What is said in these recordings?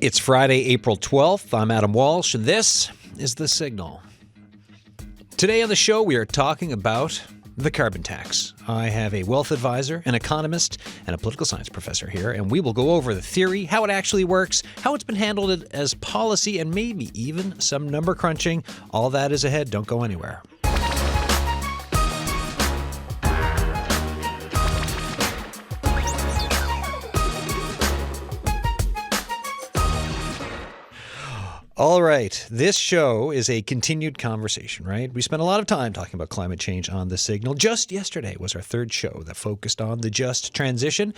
It's Friday, April 12th. I'm Adam Walsh, and this is The Signal. Today on the show, we are talking about the carbon tax. I have a wealth advisor, an economist, and a political science professor here, and we will go over the theory, how it actually works, how it's been handled as policy, and maybe even some number crunching. All that is ahead. Don't go anywhere. All right. This show is a continued conversation, right? We spent a lot of time talking about climate change on The Signal. Just yesterday was our third show that focused on the just transition.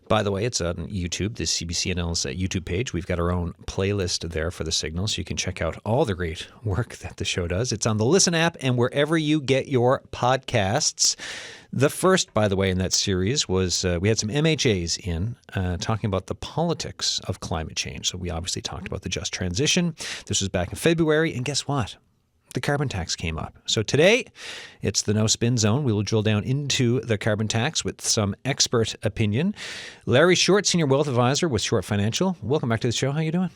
By the way, it's on YouTube, the CBCNL's YouTube page. We've got our own playlist there for The Signal, so you can check out all the great work that the show does. It's on the Listen app and wherever you get your podcasts. The first, by the way, in that series was we had some MHAs in talking about the politics of climate change. So we obviously talked about the just transition. This was back in February, and guess what? The carbon tax came up. So today, it's the no spin zone. We will drill down into the carbon tax with some expert opinion. Larry Short, Senior Wealth Advisor with Short Financial. Welcome back to the show. How you doing?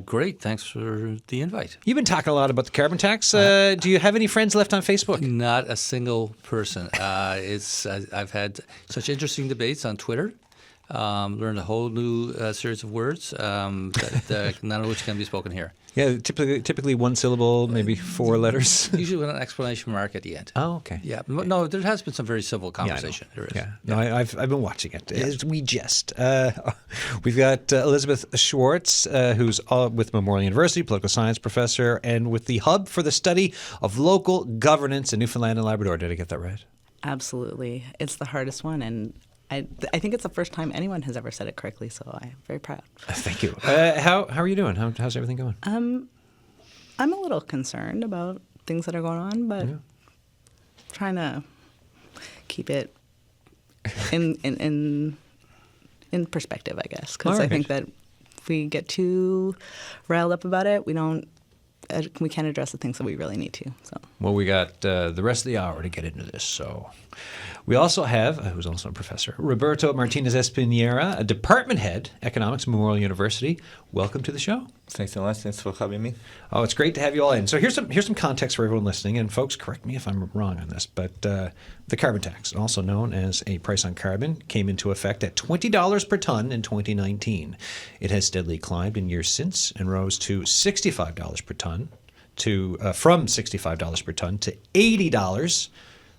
Great. Thanks for the invite. You've been talking a lot about the carbon tax. Do you have any friends left on Facebook? Not a single person. I've had such interesting debates on Twitter. Learned a whole new series of words that none of which can be spoken here. Yeah, typically one syllable, maybe four letters. Usually with an exclamation mark at the end. Oh, okay. Yeah. No, there has been some very civil conversation. Yeah, there is. Yeah. No, I've been watching it. Yeah. We jest. We've got Elizabeth Schwartz, who's with Memorial University, political science professor, and with the Hub for the Study of Local Governance in Newfoundland and Labrador. Did I get that right? Absolutely. It's the hardest one, and I think it's the first time anyone has ever said it correctly, so I'm very proud. Thank you. How are you doing? How's everything going? I'm a little concerned about things that are going on, but trying to keep it in perspective, I guess, because I think that if we get too riled up about it, we can't address the things that we really need to. So. Well, we got the rest of the hour to get into this. So we also have, who's also a professor, Roberto Martinez Espiniera, a department head, economics, Memorial University. Welcome to the show. Thanks so much. Thanks for having me. Oh, it's great to have you all in. So here's some context for everyone listening, and folks, correct me if I'm wrong on this, but the carbon tax, also known as a price on carbon, came into effect at $20 per ton in 2019. It has steadily climbed in years since and rose to $65 per ton, from $65 per ton to $80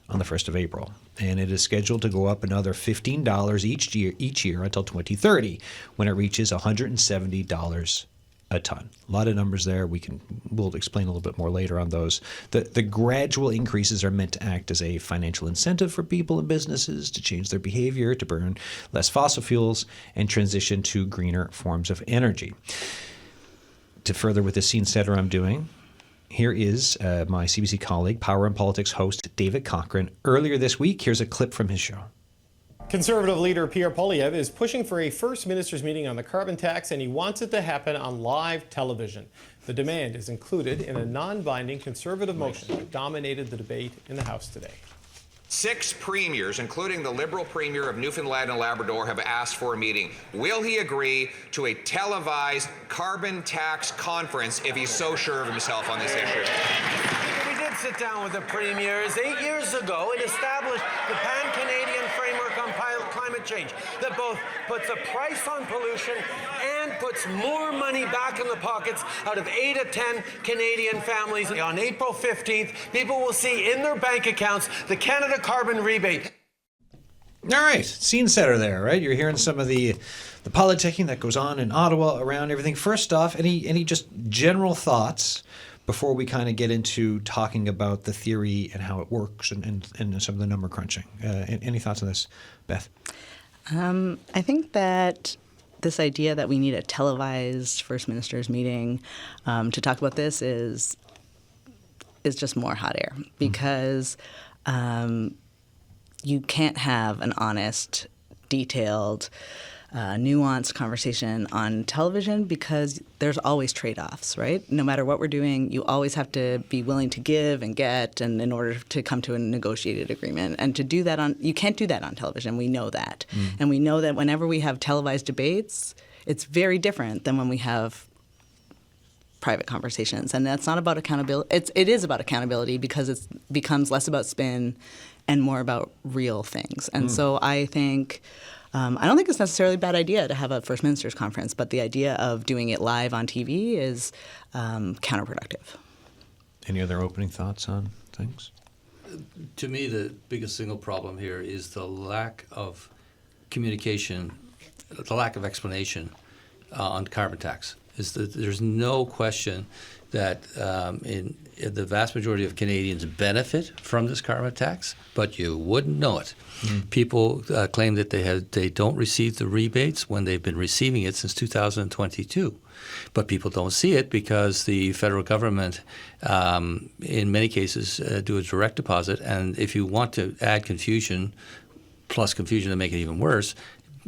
on the 1st of April. And it is scheduled to go up another $15 each year until 2030, when it reaches $170 a ton. A lot of numbers there. We'll explain a little bit more later on those. The gradual increases are meant to act as a financial incentive for people and businesses to change their behavior, to burn less fossil fuels, and transition to greener forms of energy. To further with the scene setter I'm doing, here is my CBC colleague, Power and Politics host, David Cochran. Earlier this week, here's a clip from his show. Conservative leader Pierre Poilievre is pushing for a first minister's meeting on the carbon tax, and he wants it to happen on live television. The demand is included in a non-binding conservative motion that dominated the debate in the House today. 6 premiers, including the Liberal Premier of Newfoundland and Labrador, have asked for a meeting. Will he agree to a televised carbon tax conference if he's so sure of himself on this issue? We did sit down with the premiers 8 years ago and established the pan-Canadian framework on climate change that both puts a price on pollution and puts more money back in the pockets out of 8 to 10 Canadian families. On April 15th, people will see in their bank accounts the Canada carbon rebate. All right, scene setter there, right? You're hearing some of the politicking that goes on in Ottawa around everything. First off, any just general thoughts before we kind of get into talking about the theory and how it works and some of the number crunching? Any thoughts on this, Beth? I think that this idea that we need a televised First Minister's meeting to talk about this is just more hot air, because you can't have an honest, detailed, nuanced conversation on television, because there's always trade-offs, right? No matter what we're doing, you always have to be willing to give and get, and in order to come to a negotiated agreement. And to do that you can't do that on television. We know that. And we know that whenever we have televised debates, it's very different than when we have private conversations. And that's not about accountability. It is about accountability because it becomes less about spin and more about real things. And so I think, I don't think it's necessarily a bad idea to have a First Minister's Conference, but the idea of doing it live on TV is counterproductive. Any other opening thoughts on things? To me, the biggest single problem here is the lack of communication, the lack of explanation on carbon tax. There's no question that in the vast majority of Canadians benefit from this carbon tax, but you wouldn't know it. People claim that they don't receive the rebates when they've been receiving it since 2022. But people don't see it because the federal government, in many cases, do a direct deposit. And if you want to add confusion, plus confusion to make it even worse,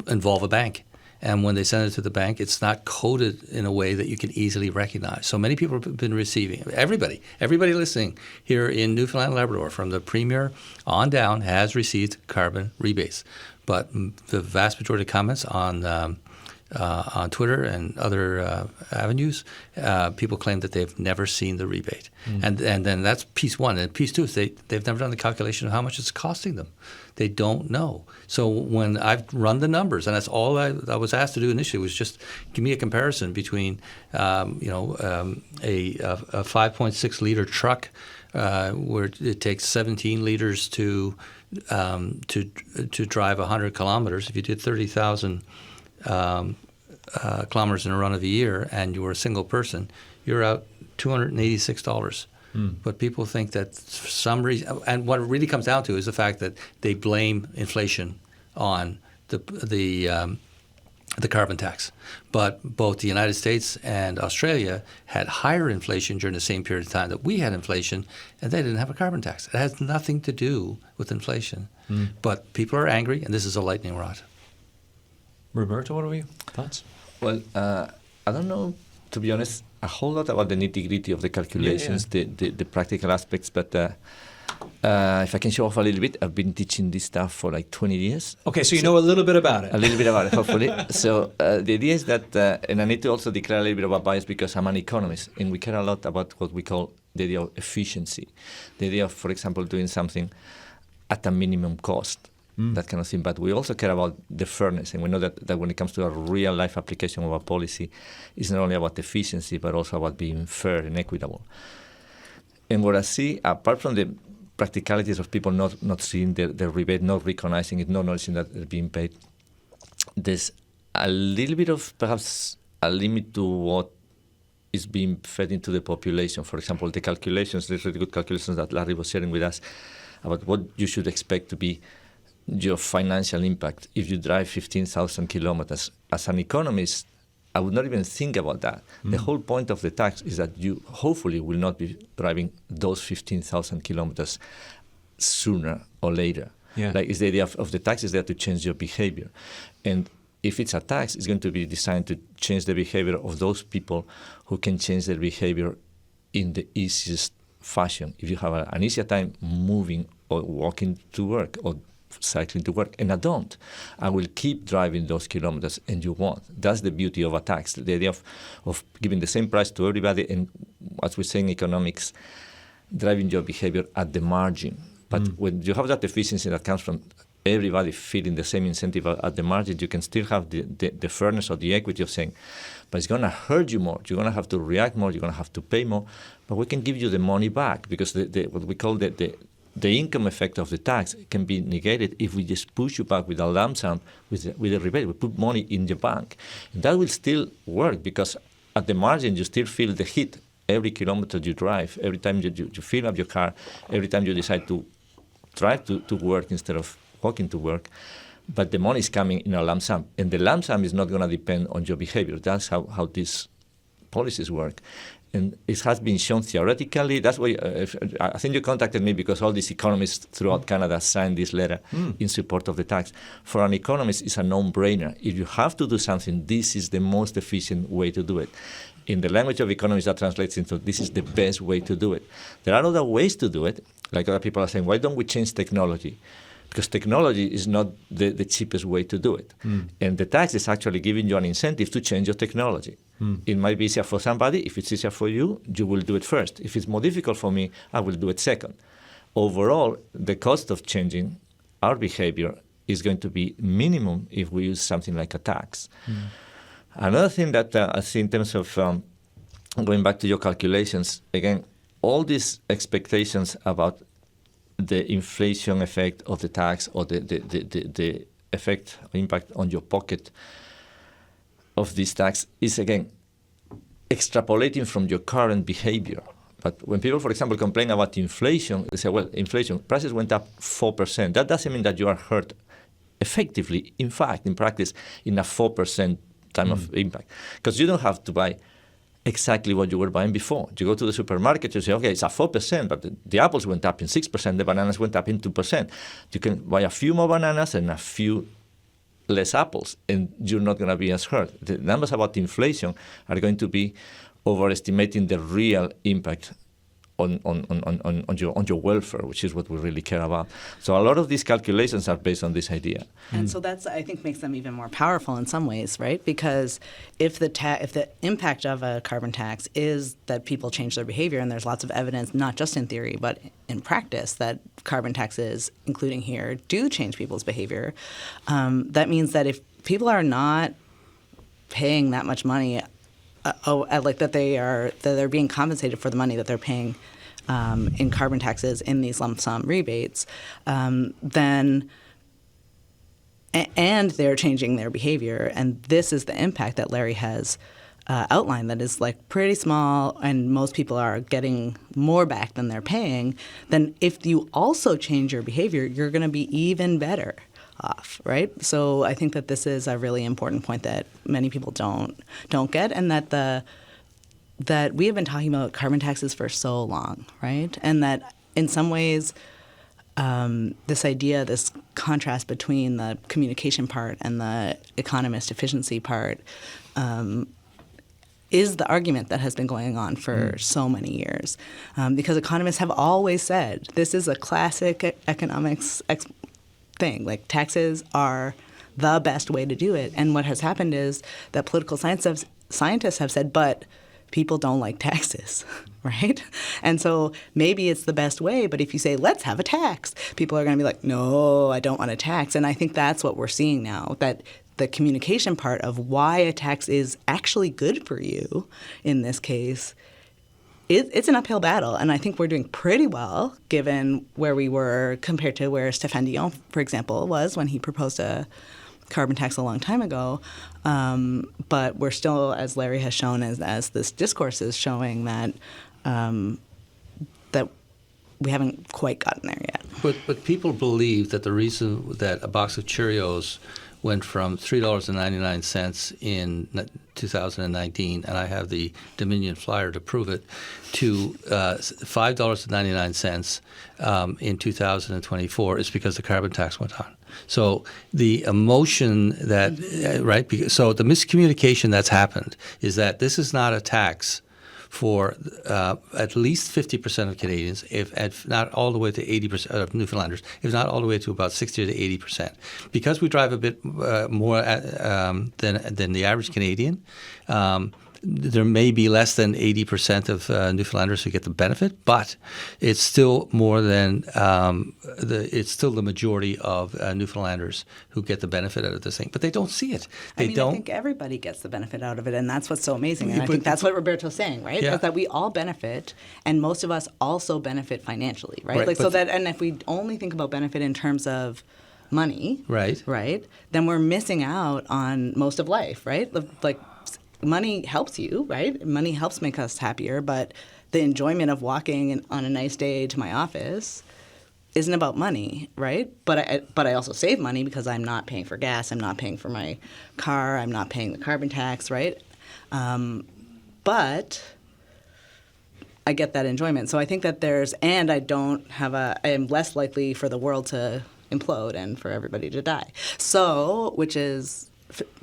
involve a bank. And when they send it to the bank, it's not coded in a way that you can easily recognize. So many people have been receiving, everybody listening here in Newfoundland and Labrador, from the Premier on down, has received carbon rebates. But the vast majority of comments on Twitter and other avenues, people claim that they've never seen the rebate. And then that's piece one. And piece two is they've never done the calculation of how much it's costing them. They don't know. So when I've run the numbers, and that's all I was asked to do initially, was just give me a comparison between a 5.6 liter truck where it takes 17 liters to drive 100 kilometers. If you did 30,000 kilometers in a run of a year and you were a single person, you're out $286. But people think that for some reason, and what it really comes down to is the fact that they blame inflation on the carbon tax. But both the United States and Australia had higher inflation during the same period of time that we had inflation, and they didn't have a carbon tax. It has nothing to do with inflation. But people are angry, and this is a lightning rod. Roberto, what are your thoughts? Well, I don't know, to be honest, a whole lot about the nitty-gritty of the calculations, the practical aspects, but if I can show off a little bit, I've been teaching this stuff for like 20 years. Okay, so you know a little bit about it. A little bit about it, hopefully. So the idea is that, and I need to also declare a little bit about bias because I'm an economist, and we care a lot about what we call the idea of efficiency. The idea of, for example, doing something at a minimum cost. That kind of thing. But we also care about the fairness, and we know that when it comes to a real-life application of a policy, it's not only about efficiency, but also about being fair and equitable. And what I see, apart from the practicalities of people not seeing the rebate, not recognizing it, not noticing that it's being paid, there's a little bit of perhaps a limit to what is being fed into the population. For example, the calculations, the really good calculations that Larry was sharing with us about what you should expect to be your financial impact if you drive 15,000 kilometers. As an economist, I would not even think about that. The whole point of the tax is that you hopefully will not be driving those 15,000 kilometers sooner or later. Yeah. Like, it's the idea of the tax is there to change your behavior. And if it's a tax, it's going to be designed to change the behavior of those people who can change their behavior in the easiest fashion. If you have an easier time moving or walking to work or cycling to work, and I don't, I will keep driving those kilometers, and you won't. That's the beauty of a tax, the idea of giving the same price to everybody, and as we say in economics, driving your behavior at the margin. But when you have that efficiency that comes from everybody feeling the same incentive at the margin, you can still have the fairness or the equity of saying, but it's going to hurt you more. You're going to have to react more. You're going to have to pay more. But we can give you the money back because what we call the income effect of the tax can be negated if we just push you back with a lump sum, with a rebate. We put money in the bank. And that will still work because at the margin you still feel the hit every kilometer you drive, every time you fill up your car, every time you decide to drive to work instead of walking to work. But the money is coming in a lump sum. And the lump sum is not going to depend on your behavior. That's how these policies work. And it has been shown theoretically. That's why I think you contacted me because all these economists throughout Canada signed this letter in support of the tax. For an economist, it's a no-brainer. If you have to do something, this is the most efficient way to do it. In the language of economists, that translates into this is the best way to do it. There are other ways to do it. Like other people are saying, why don't we change technology? because technology is not the cheapest way to do it. And the tax is actually giving you an incentive to change your technology. It might be easier for somebody. If it's easier for you, you will do it first. If it's more difficult for me, I will do it second. Overall, the cost of changing our behavior is going to be minimum if we use something like a tax. Another thing that I see in terms of going back to your calculations, again, all these expectations about the inflation effect of the tax or the effect or impact on your pocket of this tax is, again, extrapolating from your current behavior. But when people, for example, complain about inflation, they say, well, inflation, prices went up 4%. That doesn't mean that you are hurt effectively, in fact, in practice, in a 4% time of impact. Because you don't have to buy exactly what you were buying before. You go to the supermarket, you say, okay, it's a 4%, but the apples went up in 6%, the bananas went up in 2%. You can buy a few more bananas and a few less apples, and you're not going to be as hurt. The numbers about inflation are going to be overestimating the real impact on your welfare, which is what we really care about. So a lot of these calculations are based on this idea. And so that's, I think, makes them even more powerful in some ways, right? Because if the impact of a carbon tax is that people change their behavior, and there's lots of evidence, not just in theory, but in practice, that carbon taxes, including here, do change people's behavior, that means that if people are not paying that much money, like that they're being compensated for the money that they're paying in carbon taxes in these lump sum rebates, then and they're changing their behavior, and this is the impact that Larry has outlined that is like pretty small, and most people are getting more back than they're paying. Then if you also change your behavior, you're going to be even better off, right? So I think that this is a really important point that many people don't get, and that we have been talking about carbon taxes for so long, right? And that in some ways, this contrast between the communication part and the economist efficiency part is the argument that has been going on for so many years. Because economists have always said, this is a classic economics thing, like taxes are the best way to do it. And what has happened is that political scientists have said, but people don't like taxes, right? And so maybe it's the best way, but if you say, let's have a tax, people are going to be like, no, I don't want a tax. And I think that's what we're seeing now, that the communication part of why a tax is actually good for you in this case, it's an uphill battle, and I think we're doing pretty well given where we were compared to where Stéphane Dion, for example, was when he proposed a carbon tax a long time ago. But we're still, as Larry has shown, as this discourse is showing, that that we haven't quite gotten there yet. But people believe that the reason that a box of Cheerios went from $3.99 in 2019, and I have the Dominion flyer to prove it, to $5.99 in 2024 is because the carbon tax went on. So the emotion that, right, so the miscommunication that's happened is that this is not a tax for at least 50% of Canadians, if not all the way to 80% of Newfoundlanders, if not all the way to about 60 to 80%. Because we drive a bit more than the average Canadian, there may be less than 80% of Newfoundlanders who get the benefit, but it's still more than it's still the majority of Newfoundlanders who get the benefit out of this thing. But they don't see it. I think everybody gets the benefit out of it, and that's what's so amazing. And I think that's what Roberto's saying, right? Yeah. Is that we all benefit, and most of us also benefit financially, right? And if we only think about benefit in terms of money, right, then we're missing out on most of life, right? Like, money helps you, right? Money helps make us happier, but the enjoyment of walking on a nice day to my office isn't about money, right? But I also save money because I'm not paying for gas, I'm not paying for my car, I'm not paying the carbon tax, right? But I get that enjoyment. So I think that I am less likely for the world to implode and for everybody to die. So, which is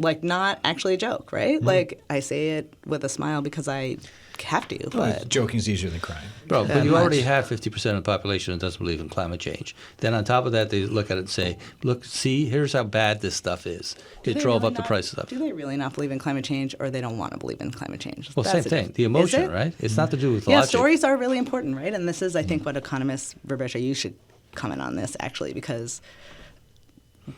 like not actually a joke, right? Like I say it with a smile because I have to. Well, But joking's easier than crying. Bro, but you much. already have 50% of the population that doesn't believe in climate change. Then on top of that, they look at it and say, look, see, here's how bad this stuff is. do It they drove really up the not- prices up. Do they really not believe in climate change, or they don't want to believe in climate change? Well, That's same thing. The is emotion, it? right? It's not to do with Yeah, logic. stories are really important, right? And this is, I think, what economists, Rebecca, you should comment on this, actually, because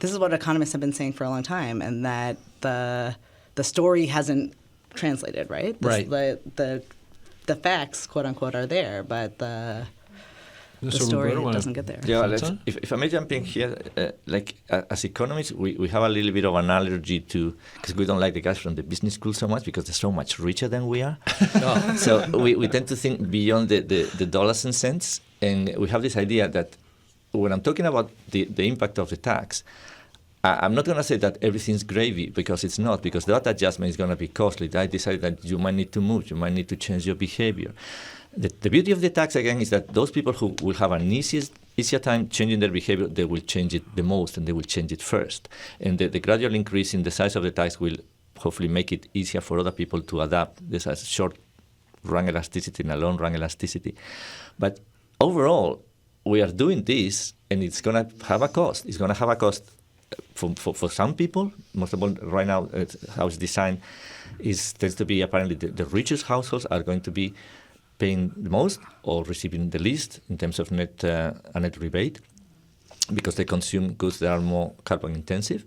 this is what economists have been saying for a long time, and that the story hasn't translated, right? Right. The facts, quote unquote, are there, but the So story Roberto, wanna- doesn't get there. Yeah, Thoughts on? if I may jump in here, as economists, we have a little bit of an allergy to, because we don't like the guys from the business school so much because they're so much richer than we are. So we tend to think beyond the dollars and cents, and we have this idea that when I'm talking about the impact of the tax, I'm not going to say that everything's gravy, because it's not, because that adjustment is going to be costly. I decided that you might need to move, you might need to change your behavior. The beauty of the tax, again, is that those people who will have an easier time changing their behavior, they will change it the most, and they will change it first. And the gradual increase in the size of the tax will hopefully make it easier for other people to adapt. There's a short-run elasticity and a long-run elasticity. But overall, we are doing this, and it's going to have a cost. It's going to have a cost for some people. Most of all, right now, how it's designed tends to be apparently the richest households are going to be paying the most or receiving the least in terms of a net rebate, because they consume goods that are more carbon intensive.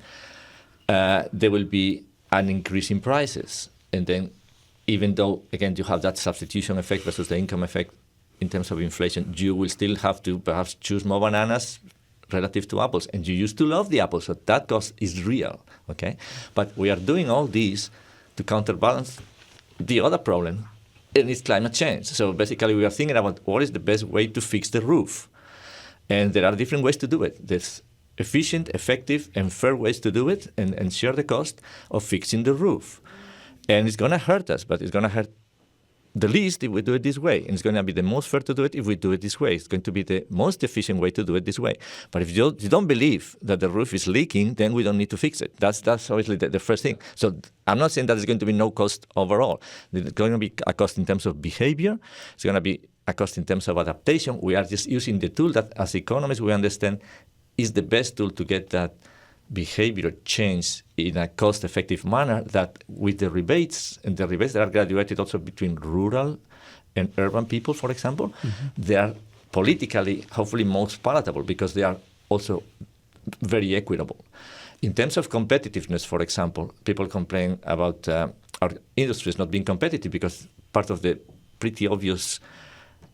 There will be an increase in prices. And then even though, again, you have that substitution effect versus the income effect in terms of inflation, you will still have to perhaps choose more bananas relative to apples. And you used to love the apples, so that cost is real, okay? But we are doing all this to counterbalance the other problem, and it's climate change. So basically we are thinking about what is the best way to fix the roof. And there are different ways to do it. There's efficient, effective, and fair ways to do it and share the cost of fixing the roof. And it's going to hurt us, but it's going to hurt the least if we do it this way. And it's going to be the most fair to do it if we do it this way. It's going to be the most efficient way to do it this way. But if you don't believe that the roof is leaking, then we don't need to fix it. That's obviously the first thing. So I'm not saying that there's going to be no cost overall. There's going to be a cost in terms of behavior. It's going to be a cost in terms of adaptation. We are just using the tool that, as economists, we understand is the best tool to get that behavior change in a cost-effective manner, that with the rebates, and the rebates that are graduated also between rural and urban people, for example, they are politically, hopefully, most palatable because they are also very equitable. In terms of competitiveness, for example, people complain about our industries not being competitive because part of the pretty obvious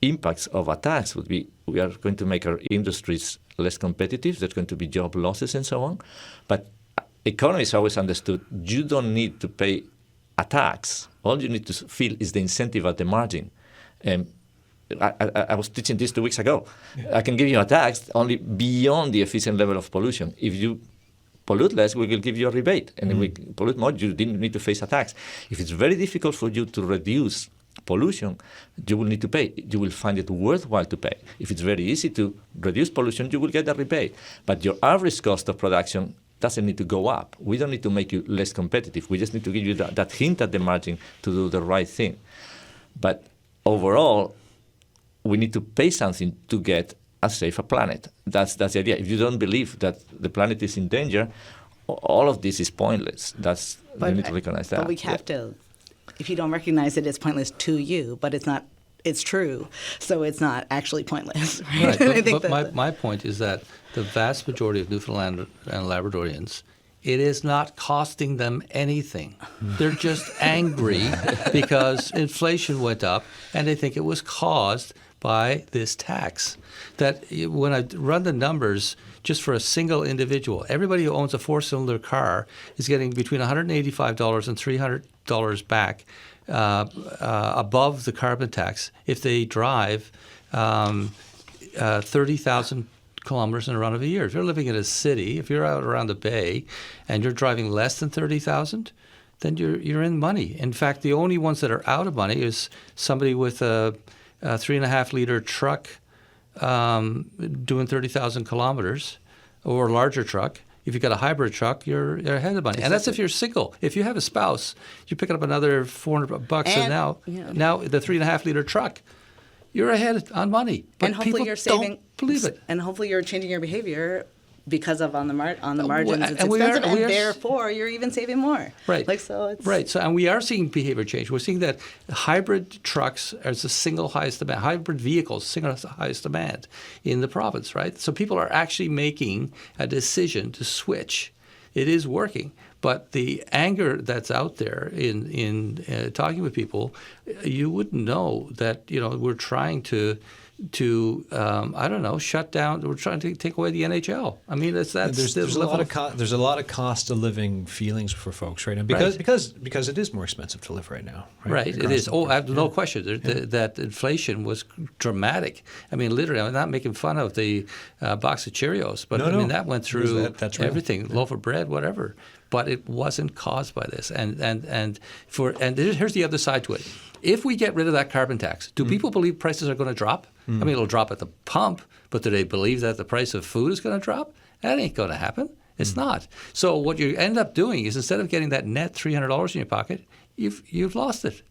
impacts of a tax would be we are going to make our industries less competitive. There's going to be job losses and so on. But economists always understood you don't need to pay a tax. All you need to feel is the incentive at the margin. I was teaching this 2 weeks ago. I can give you a tax only beyond the efficient level of pollution. If you pollute less, we will give you a rebate. And if we pollute more, you didn't need to face a tax. If it's very difficult for you to reduce pollution, you will need to pay. You will find it worthwhile to pay. If it's very easy to reduce pollution, you will get a rebate. But your average cost of production doesn't need to go up. We don't need to make you less competitive. We just need to give you that hint at the margin to do the right thing. But overall, we need to pay something to get a safer planet. That's the idea. If you don't believe that the planet is in danger, all of this is pointless. You need to recognize that. But we have to. If you don't recognize it, it's pointless to you, but it's not. It's true, so it's not actually pointless, right? Right. I think But my point is that the vast majority of Newfoundland and Labradorians, it is not costing them anything. They're just angry because inflation went up, and they think it was caused by this tax. That when I run the numbers, just for a single individual, everybody who owns a four-cylinder car is getting between $185 and $300 back above the carbon tax if they drive 30,000 kilometers in a run of a year. If you're living in a city, if you're out around the bay and you're driving less than 30,000, then you're in money. In fact, the only ones that are out of money is somebody with a 3.5-liter truck doing 30,000 kilometers, or a larger truck, If you've got a hybrid truck, you're ahead of money. And that's if you're single. If you have a spouse, you're picking up another $400, and now the 3.5-liter truck, you're ahead on money. But and hopefully people you're saving. don't believe it. And hopefully you're changing your behavior because of on the margins it's and expensive, and therefore you're even saving more. Right. Right. So, and we are seeing behavior change. We're seeing that hybrid trucks are the single highest demand. Hybrid vehicles, single highest demand in the province. Right. So people are actually making a decision to switch. It is working. But the anger that's out there in talking with people, you wouldn't know that we're trying to I don't know, shut down. We're trying to take away the NHL. I mean, there's a lot of cost of living feelings for folks right now because it is more expensive to live right now. Right, it is. No question. That inflation was dramatic. I mean, literally, I'm not making fun of the box of Cheerios, but I mean that went through everything, loaf of bread, whatever. But it wasn't caused by this. And here's the other side to it. If we get rid of that carbon tax, do people believe prices are going to drop? I mean, it'll drop at the pump, but do they believe that the price of food is going to drop? That ain't going to happen. It's not. So what you end up doing is instead of getting that net $300 in your pocket, you've lost it.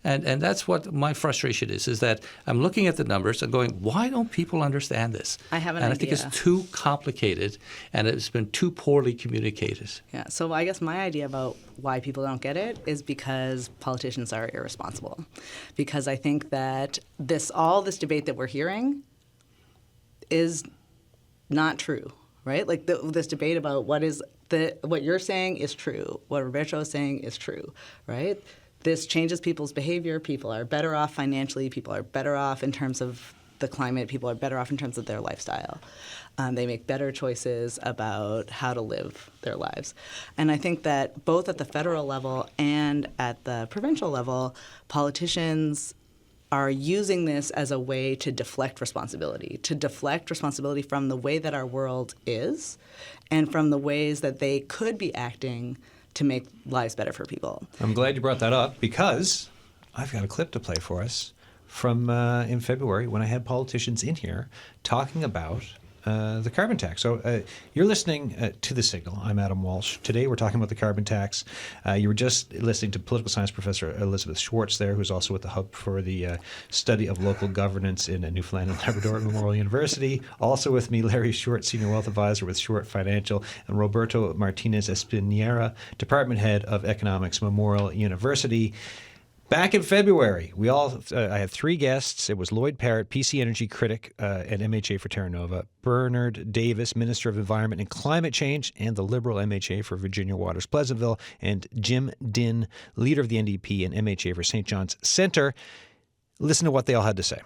And that's what my frustration is that I'm looking at the numbers and going, why don't people understand this? I have an idea. idea. I think it's too complicated and it's been too poorly communicated. Yeah, so I guess my idea about why people don't get it is because politicians are irresponsible. Because I think that all this debate that we're hearing is not true, right? Like this debate about what you're saying is true, what Roberto is saying is true, right? This changes people's behavior. People are better off financially. People are better off in terms of the climate. People are better off in terms of their lifestyle. They make better choices about how to live their lives. And I think that both at the federal level and at the provincial level, politicians are using this as a way to deflect responsibility from the way that our world is and from the ways that they could be acting to make lives better for people. I'm glad you brought that up because I've got a clip to play for us from in February when I had politicians in here talking about the carbon tax. So you're listening to The Signal. I'm Adam Walsh. Today we're talking about the carbon tax. You were just listening to political science professor Elizabeth Schwartz there, who's also at the Hub for the Study of Local Governance in Newfoundland and Labrador at Memorial University. Also with me, Larry Short, Senior Wealth Advisor with Short Financial, and Roberto Martinez Espiniera, Department Head of Economics, Memorial University. Back in February, I had three guests. It was Lloyd Parrott, PC Energy critic and MHA for Terra Nova, Bernard Davis, Minister of Environment and Climate Change and the Liberal MHA for Virginia Waters Pleasantville, and Jim Dinn, leader of the NDP and MHA for St. John's Centre. Listen to what they all had to say.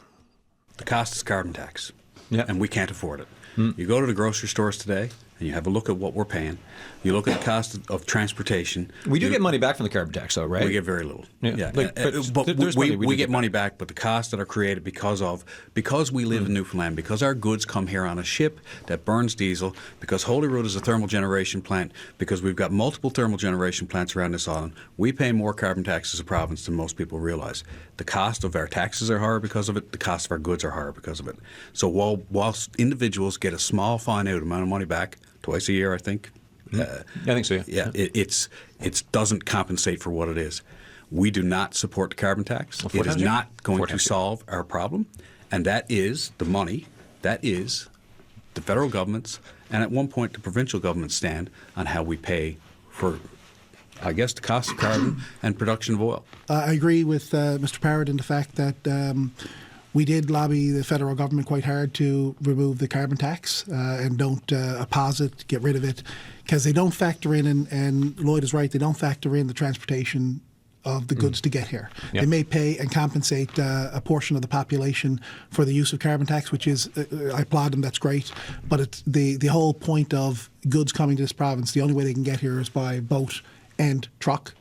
The cost is carbon tax, and we can't afford it. You go to the grocery stores today, and you have a look at what we're paying. You look at the cost of transportation. We do get money back from the carbon tax, though, right? We get very little. Yeah. But we get money back, but the costs that are created because we live in Newfoundland, because our goods come here on a ship that burns diesel, because Holyrood is a thermal generation plant, because we've got multiple thermal generation plants around this island, we pay more carbon tax as a province than most people realize. The cost of our taxes are higher because of it. The cost of our goods are higher because of it. So whilst individuals get a small, finite amount of money back, twice a year, I think. I think so, yeah. It doesn't compensate for what it is. We do not support the carbon tax. It is not going to solve our problem. And that is the money, that is the federal government's, and at one point the provincial government's stand on how we pay for, I guess, the cost of carbon and production of oil. I agree with Mr. Parrott in the fact that we did lobby the federal government quite hard to remove the carbon tax and don't oppose it, get rid of it, because they don't factor in, and Lloyd is right, they don't factor in the transportation of the goods to get here. Yep. They may pay and compensate a portion of the population for the use of carbon tax, which is, I applaud them, that's great, but it's the whole point of goods coming to this province, the only way they can get here is by boat and truck.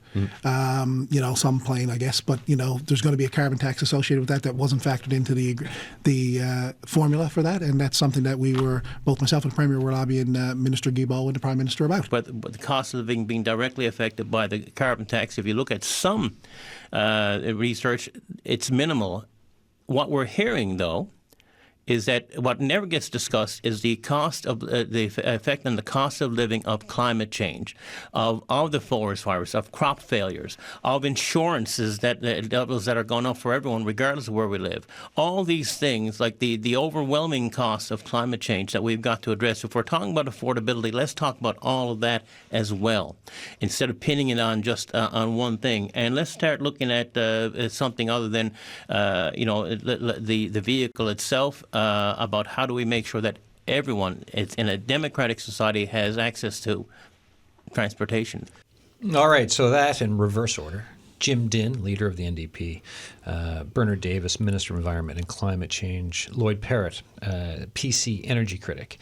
Some plane, I guess, but there's going to be a carbon tax associated with that wasn't factored into the formula for that, and that's something that we were, both myself and the Premier were lobbying Minister Guilbeault and the Prime Minister about. But the cost of living being directly affected by the carbon tax, if you look at some research, it's minimal. What we're hearing, though, is that what never gets discussed is the cost of the effect on the cost of living of climate change, of the forest fires, of crop failures, of insurances that are going up for everyone regardless of where we live. All these things, like the overwhelming cost of climate change that we've got to address. If we're talking about affordability, let's talk about all of that as well, instead of pinning it on just on one thing. And let's start looking at something other than the vehicle itself, about how do we make sure that everyone in a democratic society has access to transportation. All right, so that in reverse order. Jim Dinn, leader of the NDP, Bernard Davis, Minister of Environment and Climate Change, Lloyd Parrott, PC energy critic.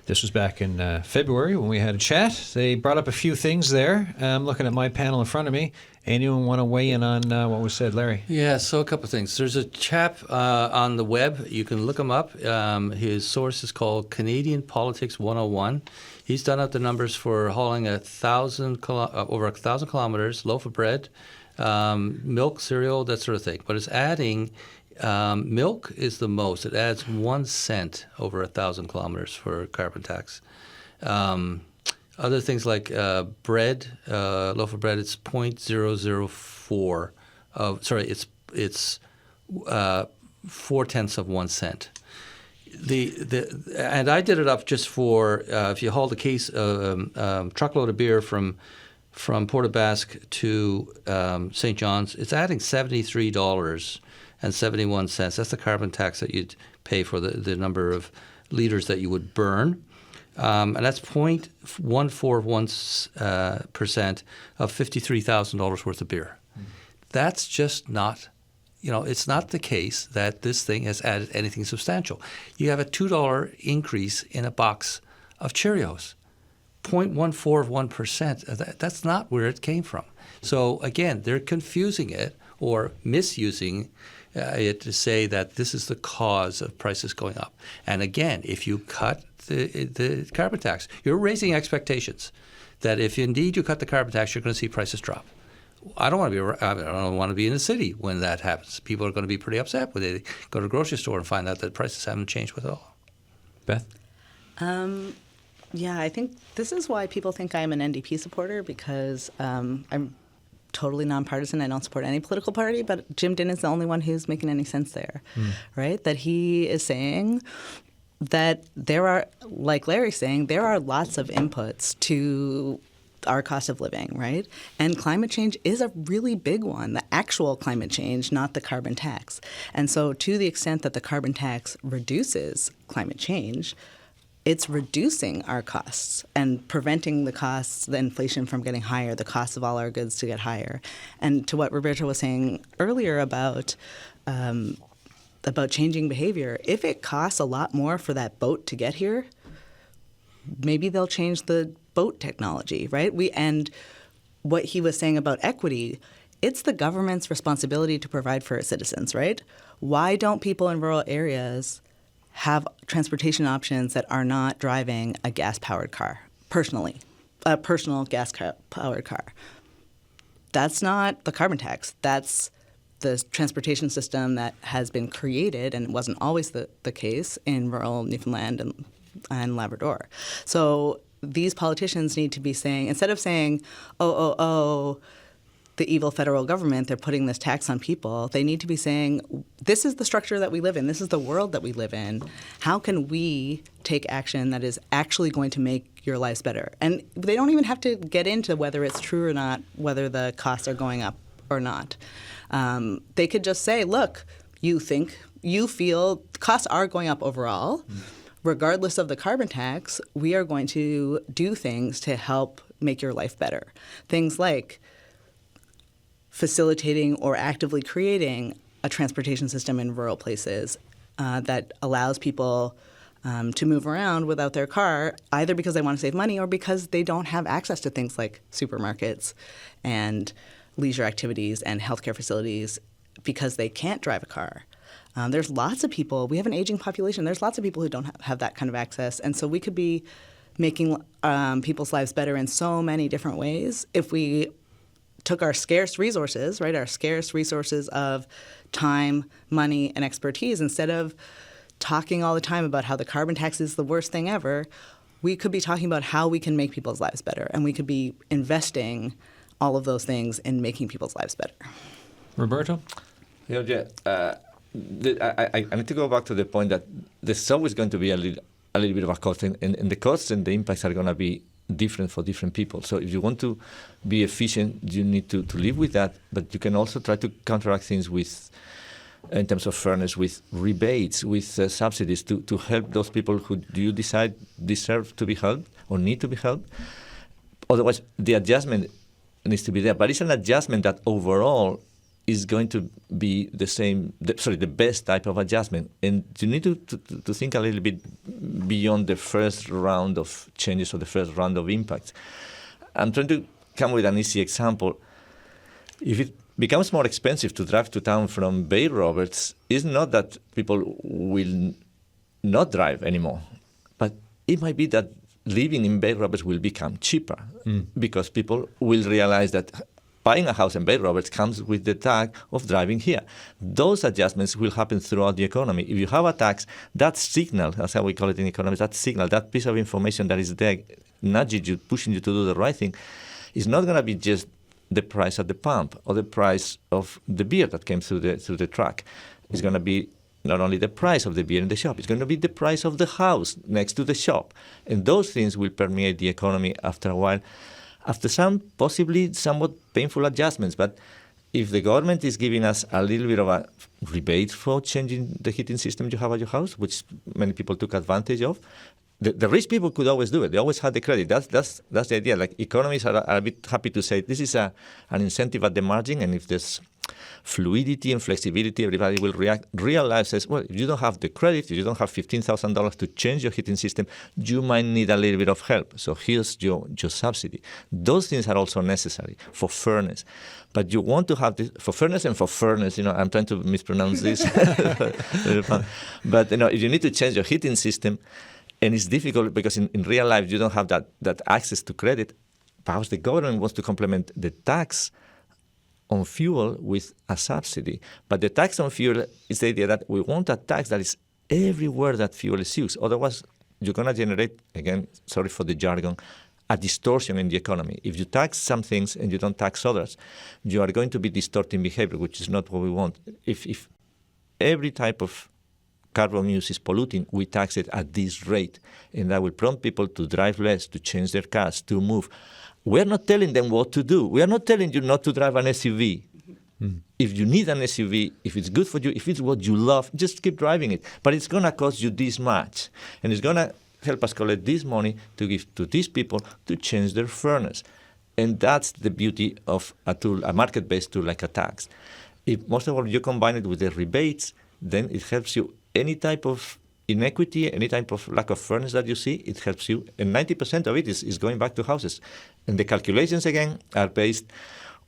This was back in February when we had a chat. They brought up a few things there. I'm looking at my panel in front of me. Anyone want to weigh in on what was said, Larry? Yeah, so a couple of things. There's a chap on the web. You can look him up. His source is called Canadian Politics 101. He's done up the numbers for hauling over 1,000 kilometers, loaf of bread, milk, cereal, that sort of thing. But it's adding milk is the most. It adds 1 cent over 1,000 kilometers for carbon tax. Other things like bread, loaf of bread, it's 0.004 it's 0.4 of 1 cent. And I did it up just for if you haul the case truckload of beer from Port aux Basques to St. John's, it's adding $73.71. That's the carbon tax that you'd pay for the number of liters that you would burn. And that's 0.141% of $53,000 worth of beer. That's just not, it's not the case that this thing has added anything substantial. You have a $2 increase in a box of Cheerios. 0.141%. That's not where it came from. So again, they're confusing it or misusing it to say that this is the cause of prices going up. And again, if you cut the carbon tax, you're raising expectations that if indeed you cut the carbon tax, you're going to see prices drop. I don't want to be in the city when that happens. People are going to be pretty upset when they go to the grocery store and find out that prices haven't changed at all. Beth? Yeah, I think this is why people think I'm an NDP supporter, because I'm totally nonpartisan. I don't support any political party, but Jim Dinn is the only one who's making any sense there, right? That he is saying that there are, like Larry's saying, there are lots of inputs to our cost of living, right? And climate change is a really big one, the actual climate change, not the carbon tax. And so to the extent that the carbon tax reduces climate change, it's reducing our costs and preventing the costs, the inflation from getting higher, the cost of all our goods to get higher. And to what Roberto was saying earlier about changing behavior, if it costs a lot more for that boat to get here, maybe they'll change the boat technology, right? And what he was saying about equity, it's the government's responsibility to provide for its citizens, right? Why don't people in rural areas have transportation options that are not driving a gas-powered car, a personal gas-powered car? That's not the carbon tax. That's the transportation system that has been created, and it wasn't always the case in rural Newfoundland and Labrador. So these politicians need to be saying, instead of saying, the evil federal government, they're putting this tax on people, they need to be saying, this is the structure that we live in. This is the world that we live in. How can we take action that is actually going to make your lives better? And they don't even have to get into whether it's true or not, whether the costs are going up or not. They could just say, look, you feel costs are going up overall. Regardless of the carbon tax, we are going to do things to help make your life better. Things like facilitating or actively creating a transportation system in rural places that allows people to move around without their car, either because they want to save money or because they don't have access to things like supermarkets and leisure activities and healthcare facilities because they can't drive a car. There's lots of people. We have an aging population. There's lots of people who don't have that kind of access. And so we could be making people's lives better in so many different ways if we took our scarce resources, right, our scarce resources of time, money, and expertise, instead of talking all the time about how the carbon tax is the worst thing ever, we could be talking about how we can make people's lives better, and we could be investing all of those things in making people's lives better. Roberto? I need to go back to the point that there's always going to be a little bit of a cost, and the costs and the impacts are going to be different for different people. So if you want to be efficient, you need to live with that, but you can also try to counteract things with, in terms of fairness, with rebates, with subsidies to help those people who you decide deserve to be helped or need to be helped. Otherwise, the adjustment needs to be there. But it's an adjustment that overall is going to be the best type of adjustment. And you need to think a little bit beyond the first round of changes or the first round of impacts. I'm trying to come with an easy example. If it becomes more expensive to drive to town from Bay Roberts, it's not that people will not drive anymore, but it might be that living in Bay Roberts will become cheaper because people will realize that buying a house in Bay Roberts comes with the tag of driving here. Those adjustments will happen throughout the economy. If you have a tax, that signal, that's how we call it in economics, that signal, that piece of information that is there, nudging you, pushing you to do the right thing, is not going to be just the price at the pump or the price of the beer that came through the truck. It's going to be not only the price of the beer in the shop, it's going to be the price of the house next to the shop. And those things will permeate the economy after a while, after some possibly somewhat painful adjustments. But if the government is giving us a little bit of a rebate for changing the heating system you have at your house, which many people took advantage of, the rich people could always do it. They always had the credit. That's the idea. Like, economists are a bit happy to say this is an incentive at the margin, and if there's fluidity and flexibility, everybody will react. Real life says, well, if you don't have the credit, if you don't have $15,000 to change your heating system, you might need a little bit of help. So here's your subsidy. Those things are also necessary for fairness. But you want to have this for fairness and for fairness. I'm trying to mispronounce this. But if you need to change your heating system, and it's difficult because in real life you don't have that access to credit, perhaps the government wants to complement the tax on fuel with a subsidy. But the tax on fuel is the idea that we want a tax that is everywhere that fuel is used. Otherwise, you're going to generate, again, sorry for the jargon, a distortion in the economy. If you tax some things and you don't tax others, you are going to be distorting behavior, which is not what we want. If every type of carbon use is polluting, we tax it at this rate. And that will prompt people to drive less, to change their cars, to move. We're not telling them what to do. We are not telling you not to drive an SUV. If you need an SUV, if it's good for you, if it's what you love, just keep driving it. But it's going to cost you this much. And it's going to help us collect this money to give to these people to change their furnace. And that's the beauty of a tool, a market-based tool like a tax. If most of all you combine it with the rebates, then it helps you. Any type of inequity, any type of lack of fairness that you see, it helps you. And 90% of it is going back to houses. And the calculations, again, are based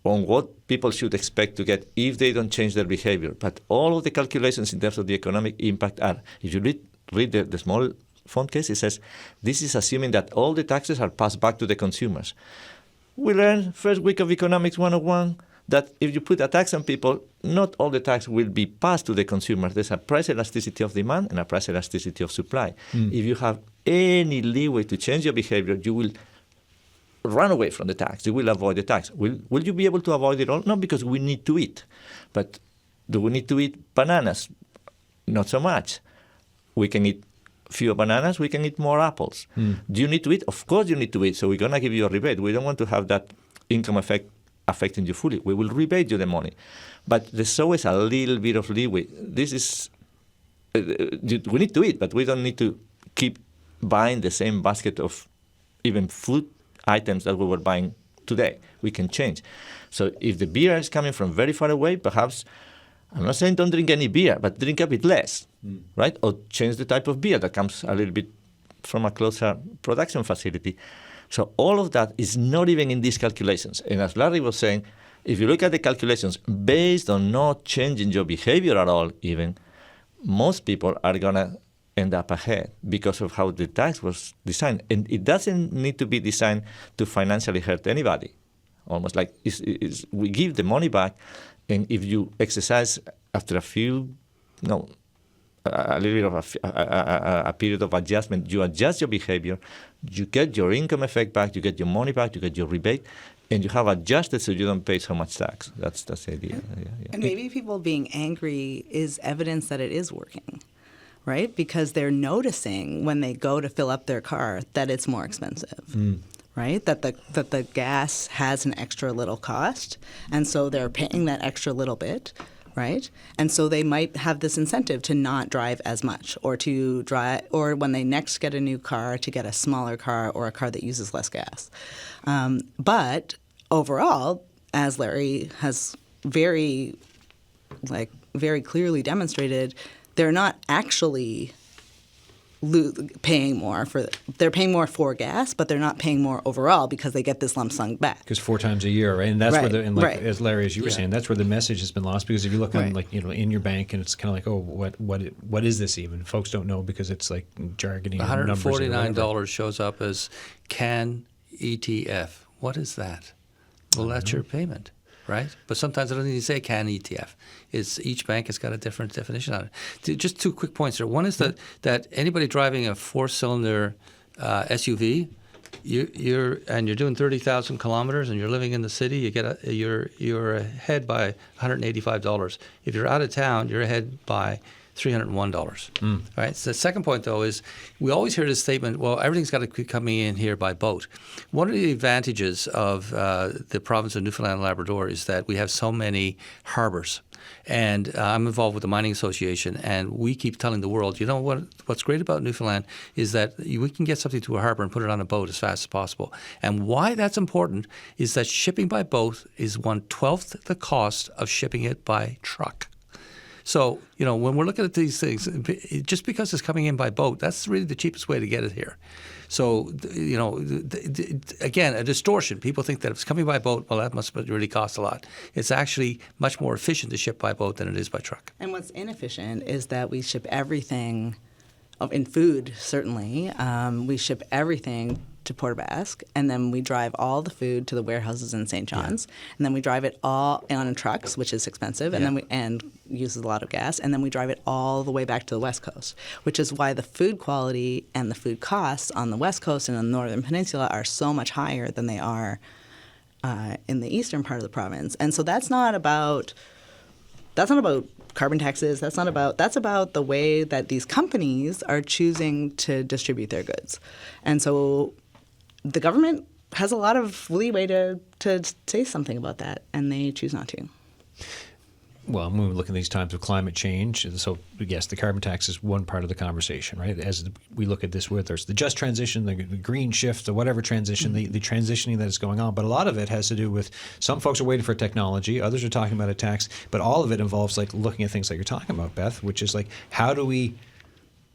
on what people should expect to get if they don't change their behavior. But all of the calculations in terms of the economic impact are, if you read the small font case, it says, this is assuming that all the taxes are passed back to the consumers. We learned first week of Economics 101 that if you put a tax on people, not all the tax will be passed to the consumer. There's a price elasticity of demand and a price elasticity of supply. If you have any leeway to change your behavior, you will run away from the tax. You will avoid the tax. Will you be able to avoid it all? No, because we need to eat. But do we need to eat bananas? Not so much. We can eat fewer bananas, we can eat more apples. Do you need to eat? Of course you need to eat. So we're going to give you a rebate. We don't want to have that income effect affecting you fully. We will rebate you the money. But there's always a little bit of leeway. This is, we need to eat, but we don't need to keep buying the same basket of even food items that we were buying today. We can change. So if the beer is coming from very far away, perhaps, I'm not saying don't drink any beer, but drink a bit less, right? Or change the type of beer that comes a little bit from a closer production facility. So all of that is not even in these calculations. And as Larry was saying, if you look at the calculations based on not changing your behavior at all even, most people are going to end up ahead because of how the tax was designed. And it doesn't need to be designed to financially hurt anybody. Almost like we give the money back, and if you exercise after a few a little bit of a period of adjustment. You adjust your behavior, you get your income effect back, you get your money back, you get your rebate, and you have adjusted so you don't pay so much tax. That's the idea. And maybe people being angry is evidence that it is working, right? Because they're noticing when they go to fill up their car that it's more expensive. Right? That the gas has an extra little cost, and so they're paying that extra little bit, right? And so they might have this incentive to not drive as much, or to drive, or when they next get a new car, to get a smaller car or a car that uses less gas. But overall, as Larry has very clearly demonstrated, they're not actually paying more for gas, but they're not paying more overall because they get this lump sum back. Because 4 times a year, right? And that's where Right. as Larry, as you were saying, that's where the message has been lost. Because if you look on in your bank, and it's kind of like, oh, what is this even? Folks don't know because it's like jargony. $149 shows up as CAN ETF. What is that? Well, that's your payment, right? But sometimes I don't even say CAN ETF. It's each bank has got a different definition on it. Just 2 quick points there. One is that anybody driving a 4-cylinder SUV, you're doing 30,000 kilometers and you're living in the city, you're ahead by $185. If you're out of town, you're ahead by $301. All right. So the second point, though, is we always hear this statement, well, everything's got to be coming in here by boat. One of the advantages of the province of Newfoundland and Labrador is that we have so many harbors. And I'm involved with the Mining Association, and we keep telling the world, what's great about Newfoundland is that we can get something to a harbor and put it on a boat as fast as possible. And why that's important is that shipping by boat is 1/12 the cost of shipping it by truck. So, when we're looking at these things, just because it's coming in by boat, that's really the cheapest way to get it here. So, again, a distortion. People think that if it's coming by boat, well, that must really cost a lot. It's actually much more efficient to ship by boat than it is by truck. And what's inefficient is that we ship everything, in food certainly, we ship everything to Port Basque, and then we drive all the food to the warehouses in St. John's, and then we drive it all on trucks, which is expensive, and uses a lot of gas, and then we drive it all the way back to the West Coast, which is why the food quality and the food costs on the West Coast and on the Northern Peninsula are so much higher than they are in the eastern part of the province. And so that's not about carbon taxes. That's about the way that these companies are choosing to distribute their goods. And so the government has a lot of leeway to say something about that, and they choose not to. Well, when we look at these times of climate change, so yes, the carbon tax is one part of the conversation, right? As we look at this, where there's the just transition, the green shift, the whatever transition, the transitioning that is going on. But a lot of it has to do with some folks are waiting for technology, others are talking about a tax, but all of it involves like looking at things like you're talking about, Beth, which is like, how do we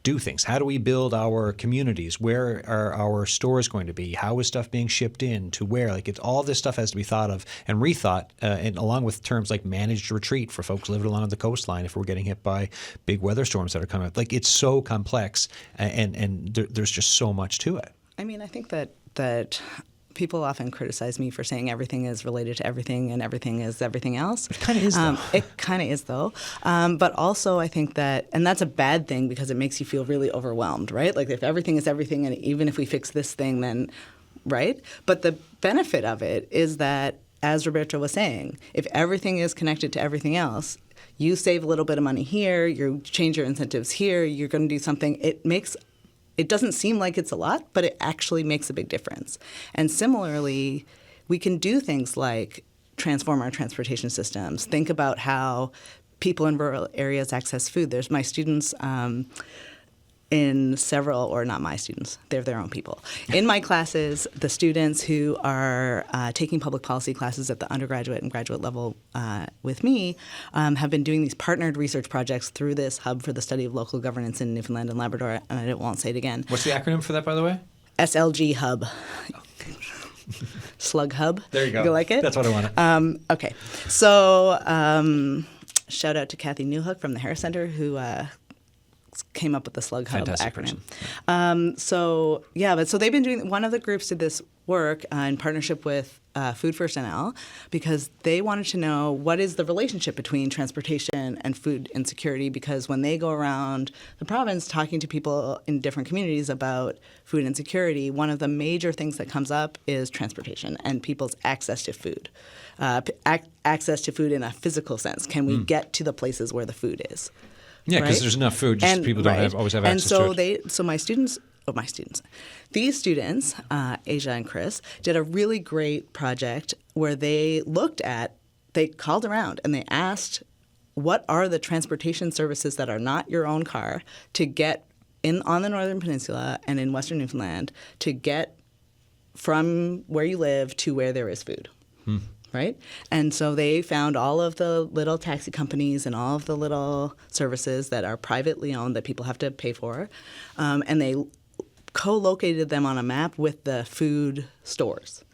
do things? How do we build our communities? Where are our stores going to be? How is stuff being shipped in to where? Like all this stuff has to be thought of and rethought, and along with terms like managed retreat for folks living along the coastline if we're getting hit by big weather storms that are coming up. Like it's so complex, and there's just so much to it. I mean, I think that people often criticize me for saying everything is related to everything and everything is everything else. It kind of is, though. It kind of is, though. But also I think that, and that's a bad thing because it makes you feel really overwhelmed, right? Like if everything is everything and even if we fix this thing, then, right? But the benefit of it is that, as Roberto was saying, if everything is connected to everything else, you save a little bit of money here, you change your incentives here, you're going to do something. It doesn't seem like it's a lot, but it actually makes a big difference. And similarly, we can do things like transform our transportation systems, think about how people in rural areas access food. There's my students in several, or not my students, they're their own people. In my classes, the students who are taking public policy classes at the undergraduate and graduate level with me have been doing these partnered research projects through this hub for the study of local governance in Newfoundland and Labrador, and I won't say it again. What's the acronym for that, by the way? SLG Hub. Slug Hub. There you go. You like it? That's what I wanted. Okay. So shout out to Kathy Newhook from the Harris Center who came up with the Slug Hub Fantastic acronym. So they've been doing, one of the groups did this work in partnership with Food First NL because they wanted to know what is the relationship between transportation and food insecurity, because when they go around the province talking to people in different communities about food insecurity, one of the major things that comes up is transportation and people's access to food. Access to food in a physical sense. Can we get to the places where the food is? Yeah, because right? there's enough food, just people don't always have access to it. So these students, Asia and Chris, did a really great project where they called around and they asked, what are the transportation services that are not your own car to get on the Northern Peninsula and in Western Newfoundland to get from where you live to where there is food. Right? And so they found all of the little taxi companies and all of the little services that are privately owned that people have to pay for, and they co-located them on a map with the food stores.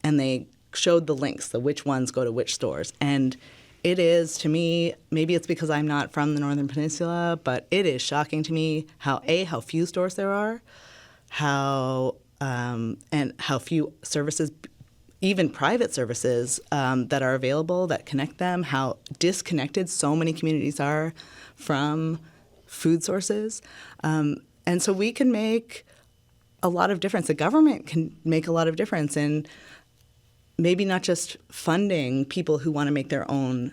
And they showed the links, which ones go to which stores. And it is, to me, maybe it's because I'm not from the Northern Peninsula, but it is shocking to me how few stores there are, and how few services, even private services that are available that connect them, how disconnected so many communities are from food sources. And so we can make a lot of difference. The government can make a lot of difference in maybe not just funding people who want to make their own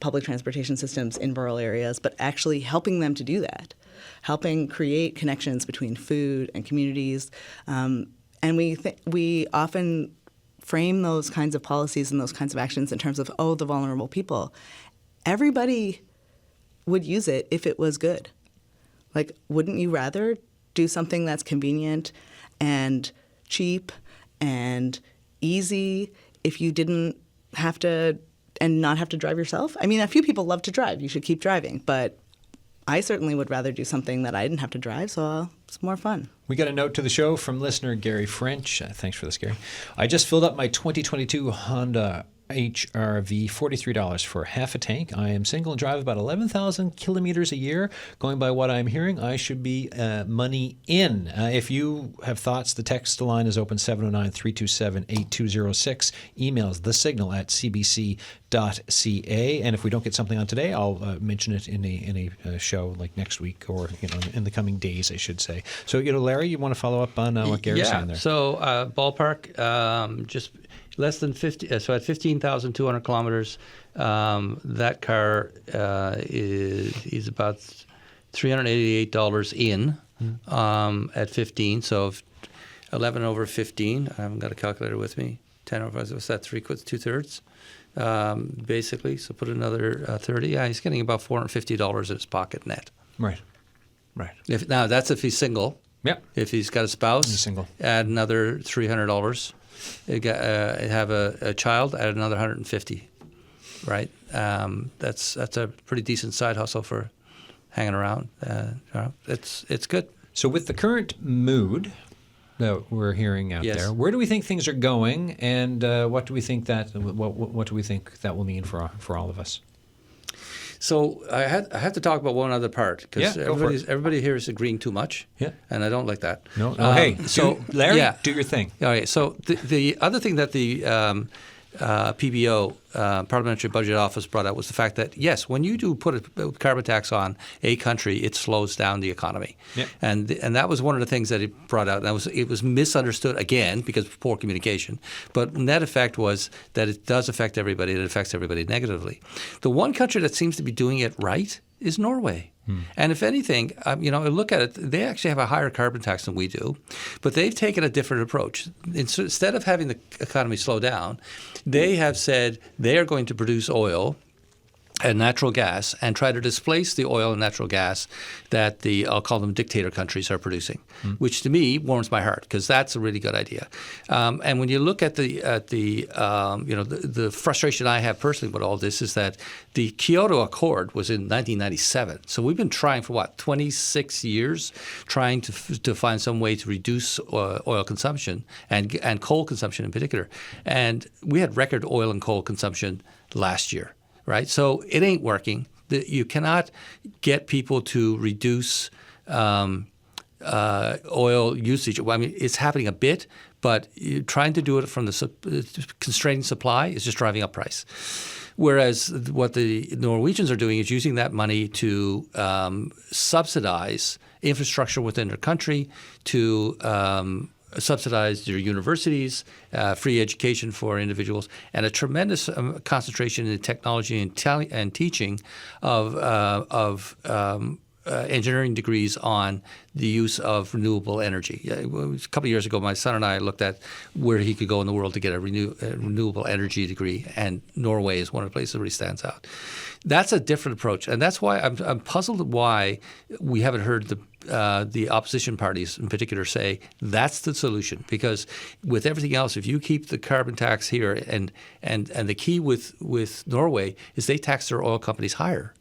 public transportation systems in rural areas, but actually helping them to do that, helping create connections between food and communities. And we often frame those kinds of policies and those kinds of actions in terms of, the vulnerable people. Everybody would use it if it was good. Like, wouldn't you rather do something that's convenient and cheap and easy if you didn't have to and not have to drive yourself? I mean, a few people love to drive. You should keep driving. But I certainly would rather do something that I didn't have to drive, so it's more fun. We got a note to the show from listener Gary French. Thanks for this, Gary. I just filled up my 2022 Honda HRV, $43 for half a tank. I am single and drive about 11,000 kilometers a year. Going by what I'm hearing, I should be money in. If you have thoughts, the text line is open, 709-327-8206. Emails thesignal@cbc.ca. And if we don't get something on today, I'll mention it in a show like next week, or in the coming days, I should say. So, Larry, you want to follow up on what Gary's saying there? So ballpark, just less than 50. So at 15,200 kilometers, that car is about $388 in at 15. So if 11 over 15, I haven't got a calculator with me. 10 over, what's that? 2/3, basically. So put another 30. Yeah, he's getting about $450 in his pocket net. Right. Now that's if he's single. Yep. If he's got a spouse, He's single. add another $300. Have a child, add another $150. Right. That's a pretty decent side hustle for hanging around. It's good. So with the current mood that we're hearing out there, where do we think things are going, and what do we think that will mean for all of us? So I have to talk about one other part, because Yeah, everybody here is agreeing too much, and I don't like that. No. Hey, Larry, do your thing. All right. So the other thing that the PBO, Parliamentary Budget Office, brought out was the fact that, yes, when you do put a carbon tax on a country, it slows down the economy. Yeah. And that was one of the things that it brought out. And it was misunderstood, again, because of poor communication. But net effect was that it does affect everybody. It affects everybody negatively. The one country that seems to be doing it right is Norway. And if anything, look at it, they actually have a higher carbon tax than we do, but they've taken a different approach. Instead of having the economy slow down, they have said they are going to produce oil and natural gas and try to displace the oil and natural gas that I'll call them dictator countries are producing, which to me warms my heart, because that's a really good idea. And when you look at the frustration I have personally with all this is that the Kyoto Accord was in 1997. So we've been trying for 26 years, trying to find some way to reduce oil consumption and coal consumption in particular. And we had record oil and coal consumption last year. Right, so it ain't working. You cannot get people to reduce oil usage. Well, I mean, it's happening a bit, but trying to do it from the constraining supply is just driving up price. Whereas what the Norwegians are doing is using that money to subsidize infrastructure within their country, to subsidize their universities, free education for individuals, and a tremendous concentration in technology and teaching of engineering degrees on the use of renewable energy. A couple of years ago, my son and I looked at where he could go in the world to get a renewable energy degree, and Norway is one of the places where he stands out. That's a different approach, and that's why I'm puzzled why we haven't heard the opposition parties in particular say that's the solution. Because with everything else, if you keep the carbon tax here, and the key with Norway is they tax their oil companies higher.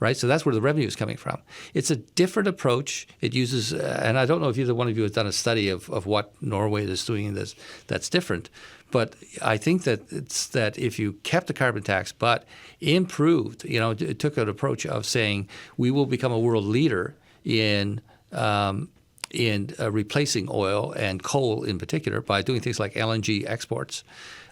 Right, so that's where the revenue is coming from. It's a different approach. It uses, and I don't know if either one of you has done a study of what Norway is doing in this that's different, but I think that if you kept the carbon tax but improved, it took an approach of saying we will become a world leader in replacing oil and coal in particular by doing things like LNG exports,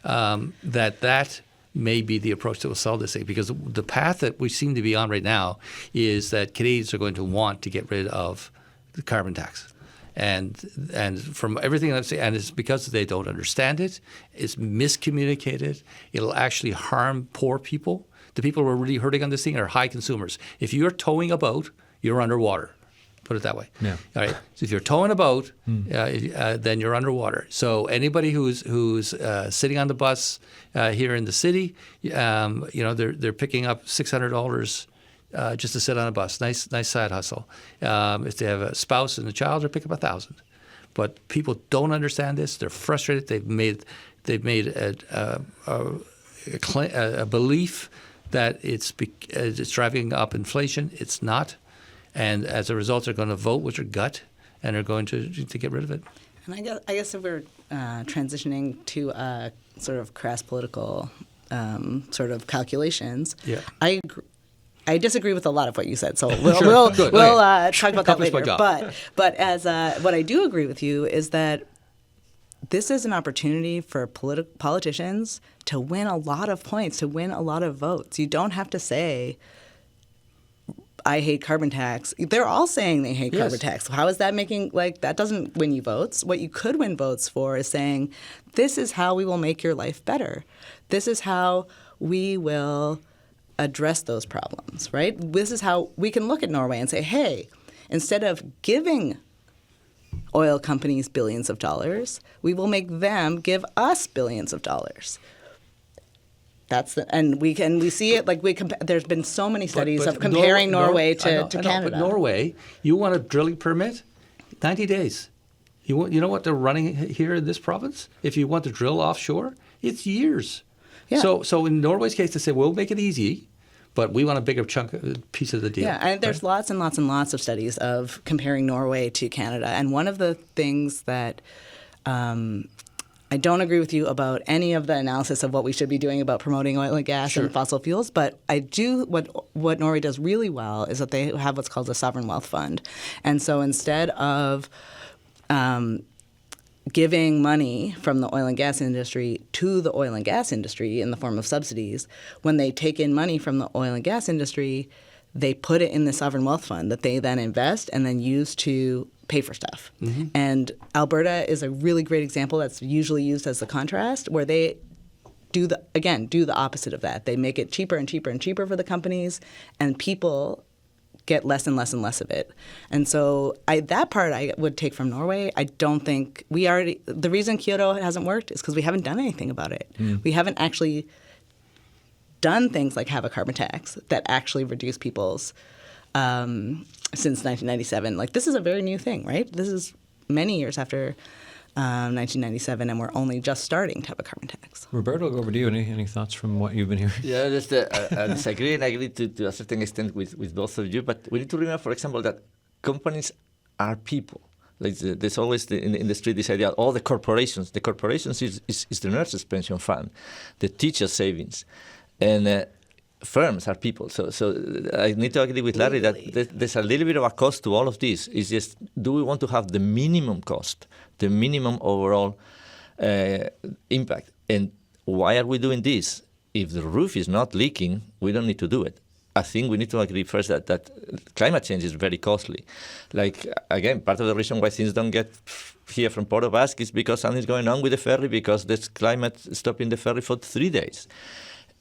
that may be the approach that will solve this thing, because the path that we seem to be on right now is that Canadians are going to want to get rid of the carbon tax. And from everything I've seen, and it's because they don't understand it, it's miscommunicated, it'll actually harm poor people. The people who are really hurting on this thing are high consumers. If you're towing a boat, you're underwater. Put it that way. Yeah. All right. So if you're towing a boat, then you're underwater. So anybody who's sitting on the bus here in the city, they're picking up $600 just to sit on a bus. Nice side hustle. If they have a spouse and a child, they're picking up $1,000. But people don't understand this. They're frustrated. They've made a belief that it's driving up inflation. It's not. And as a result, they're going to vote with their gut, and they're going to get rid of it. And I guess if we're transitioning to sort of crass political sort of calculations, yeah. I disagree with a lot of what you said. So we'll talk about that later. But as what I do agree with you is that this is an opportunity for politicians to win a lot of points, to win a lot of votes. You don't have to say, I hate carbon tax. They're all saying they hate carbon tax. How is that making, that doesn't win you votes. What you could win votes for is saying, this is how we will make your life better. This is how we will address those problems, right? This is how we can look at Norway and say, hey, instead of giving oil companies billions of dollars, we will make them give us billions of dollars. We see it there's been so many studies of comparing Norway to Canada. But Norway, you want a drilling permit, 90 days. You know what they're running here in this province? If you want to drill offshore, it's years. Yeah. So in Norway's case, they say we'll make it easy, but we want a bigger piece of the deal. Yeah, and there's lots and lots and lots of studies of comparing Norway to Canada. And one of the things that I don't agree with you about any of the analysis of what we should be doing about promoting oil and gas and fossil fuels, but I do what Norway does really well is that they have what's called a sovereign wealth fund. And so instead of giving money from the oil and gas industry to the oil and gas industry in the form of subsidies, when they take in money from the oil and gas industry, they put it in the sovereign wealth fund that they then invest and then use to pay for stuff. Mm-hmm. And Alberta is a really great example that's usually used as the contrast, where they do the opposite of that. They make it cheaper and cheaper and cheaper for the companies, and people get less and less and less of it. And so that part I would take from Norway. I don't think the reason Kyoto hasn't worked is because we haven't done anything about it. We haven't actually done things like have a carbon tax that actually reduce people's since 1997. This is a very new thing, right? This is many years after 1997, and we're only just starting to have a carbon tax. Roberto, I'll go over to you. Any thoughts from what you've been hearing? Yeah, just I disagree, and I agree to a certain extent with both of you. But we need to remember, for example, that companies are people. There's always in the street this idea, all the corporations. The corporations is the nurses' pension fund, the teacher savings. And firms are people. So I need to agree with Larry that there's a little bit of a cost to all of this. It's just, do we want to have the minimum cost, the minimum overall impact? And why are we doing this? If the roof is not leaking, we don't need to do it. I think we need to agree first that climate change is very costly. Like, again, part of the reason why things don't get here from Port of Basque is because something's going on with the ferry, because there's climate stopping the ferry for 3 days.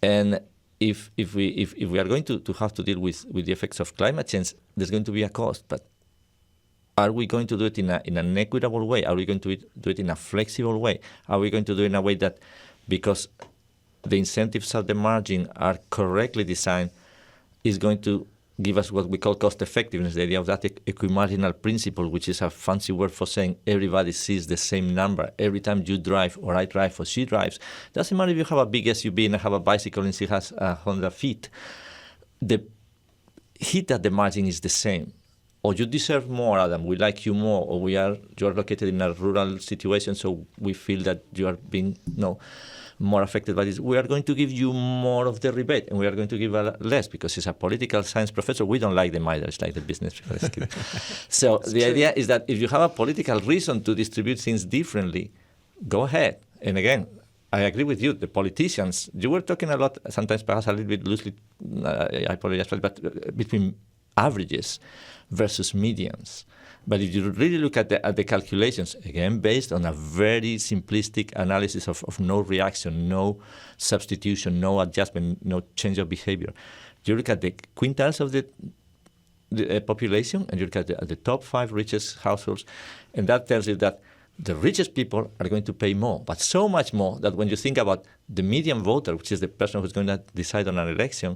And if we are going to have to deal with the effects of climate change, there's going to be a cost. But are we going to do it in an equitable way? Are we going to do it in a flexible way? Are we going to do it in a way that, because the incentives at the margin are correctly designed, is going to give us what we call cost effectiveness, the idea of that equimarginal principle, which is a fancy word for saying everybody sees the same number. Every time you drive, or I drive, or she drives, doesn't matter if you have a big SUV and I have a bicycle and she has 100 feet. The hit at the margin is the same. Or you deserve more, Adam, we like you more, or you are located in a rural situation, so we feel that you are being more affected by this. We are going to give you more of the rebate, and we are going to give less, because he's a political science professor. We don't like them either. It's like the business. So the idea is that if you have a political reason to distribute things differently, go ahead. And again, I agree with you. The politicians, you were talking a lot, sometimes perhaps a little bit loosely, I apologize, but between averages versus medians. But if you really look at the calculations, again, based on a very simplistic analysis of no reaction, no substitution, no adjustment, no change of behavior, you look at the quintiles of the population, and you look at the top 5 richest households, and that tells you that the richest people are going to pay more, but so much more that when you think about the median voter, which is the person who's going to decide on an election,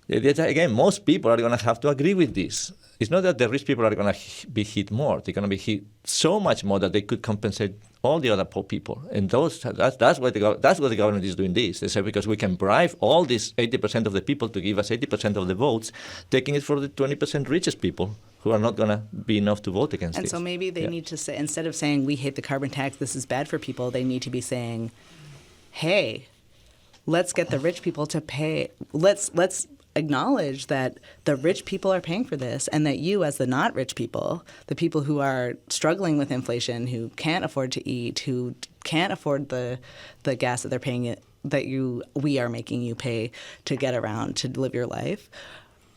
again, most people are going to have to agree with this. It's not that the rich people are going to be hit more. They're going to be hit so much more that they could compensate all the other poor people. And that's why the government is doing this. They say, because we can bribe all these 80% of the people to give us 80% of the votes, taking it for the 20% richest people who are not going to be enough to vote against it. And so maybe they need to say, instead of saying, we hate the carbon tax, this is bad for people, they need to be saying, hey, let's get the rich people to pay. Let's acknowledge that the rich people are paying for this, and that you, as the not rich people, the people who are struggling with inflation, who can't afford to eat, who can't afford the gas that they're paying, we are making you pay to get around, to live your life.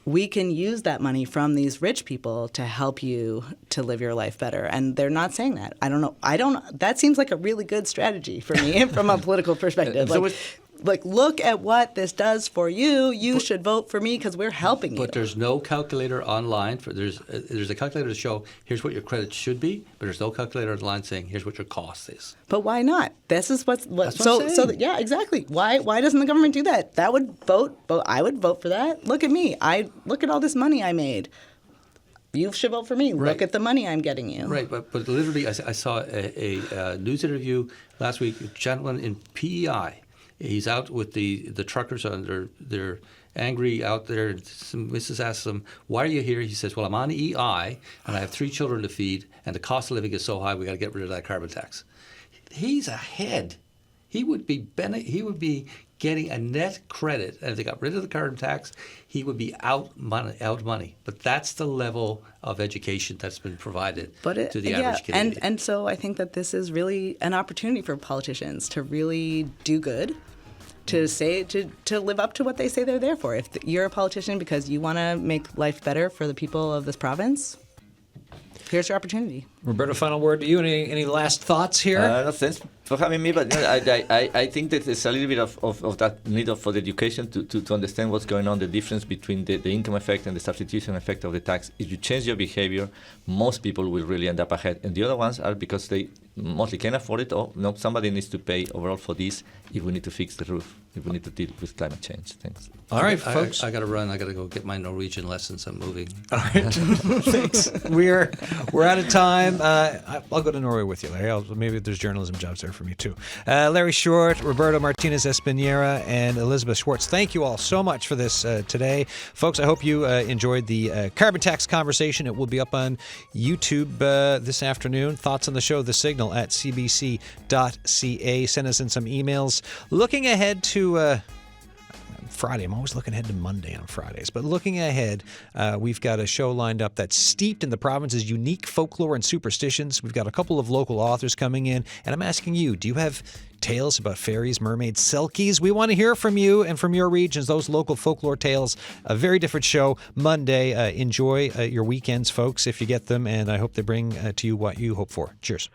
We can use that money from these rich people to help you to live your life better. And they're not saying that. I don't know. That seems like a really good strategy for me from a political perspective. Like, look at what this does for you. You should vote for me because we're helping you. But there's no calculator online. There's a calculator to show here's what your credit should be, but there's no calculator online saying here's what your cost is. But why not? This is That's what I'm saying. Yeah, exactly. Why doesn't the government do that? I would vote for that. Look at me. Look at all this money I made. You should vote for me. Right. Look at the money I'm getting you. Right, but literally, I saw a news interview last week. A gentleman in PEI. He's out with the truckers, and they're angry out there. Mrs. asks him, "Why are you here?" He says, "Well, I'm on EI, and I have 3 children to feed, and the cost of living is so high, we got to get rid of that carbon tax." He's ahead. He would be getting a net credit, and if they got rid of the carbon tax, he would be out money. But that's the level of education that's been provided to the average Canadian. And so I think that this is really an opportunity for politicians to really do good, to live up to what they say they're there for. If you're a politician because you want to make life better for the people of this province, here's your opportunity. Roberto, final word to you. Any last thoughts here? No, thanks for having me, but I think that there's a little bit of that need for the education to understand what's going on, the difference between the income effect and the substitution effect of the tax. If you change your behavior, most people will really end up ahead. And the other ones are because they mostly can't afford it, or somebody needs to pay overall for this if we need to fix the roof, if we need to deal with climate change. Thanks. All right, folks. I got to run. I got to go get my Norwegian lessons. I'm moving. All right. Thanks. We're out of time. I'll go to Norway with you, Larry. Maybe there's journalism jobs there for me too. Larry Short, Roberto Martinez Espiniera, and Elizabeth Schwartz. Thank you all so much for this today. Folks, I hope you enjoyed the carbon tax conversation. It will be up on YouTube this afternoon. Thoughts on the show, The Signal at cbc.ca. Send us in some emails. Looking ahead to Friday. I'm always looking ahead to Monday on Fridays. But looking ahead, we've got a show lined up that's steeped in the province's unique folklore and superstitions. We've got a couple of local authors coming in, and I'm asking you, do you have tales about fairies, mermaids, selkies? We want to hear from you and from your regions, those local folklore tales. A very different show Monday. Enjoy your weekends, folks, if you get them, and I hope they bring to you what you hope for. Cheers.